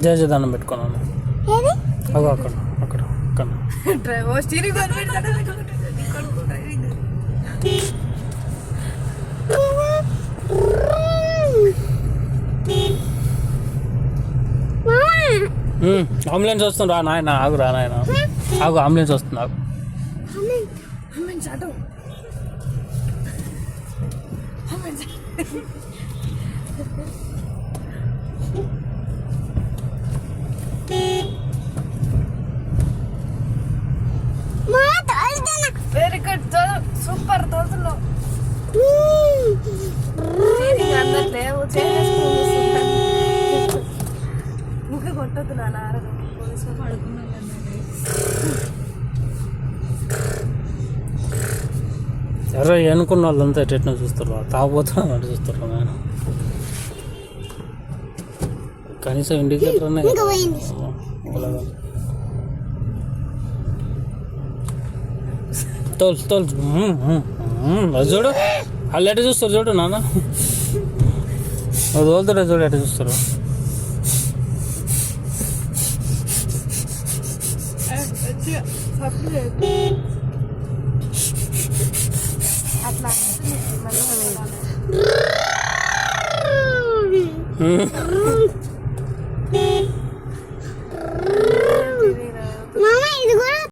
జయ దండం పెట్టుకున్నాను అగో అక్కడ అక్కడ అక్కడ అంబులెన్స్ వస్తుంది రా నాయన ఆగు రా నాయన ఆగు అంబులెన్స్ వస్తుంది ఆగు వెరీ గుడ్ సూపర్ తోతులు లేవు ముఖ కొట్టద్దు నాన్న ఎర్ర అనుకున్న వాళ్ళంతా ఎట్లా చూస్తారు తాగుపోతున్నా అంటే చూస్తారు నేను కనీసం ఇండికేటర్ తోలు తోలు అది చూడు వాళ్ళు ఎట్ట చూస్తారు చూడు నాన్న అది తోలుతాడు చూడు ఎట్ట చూస్తారు అట్లా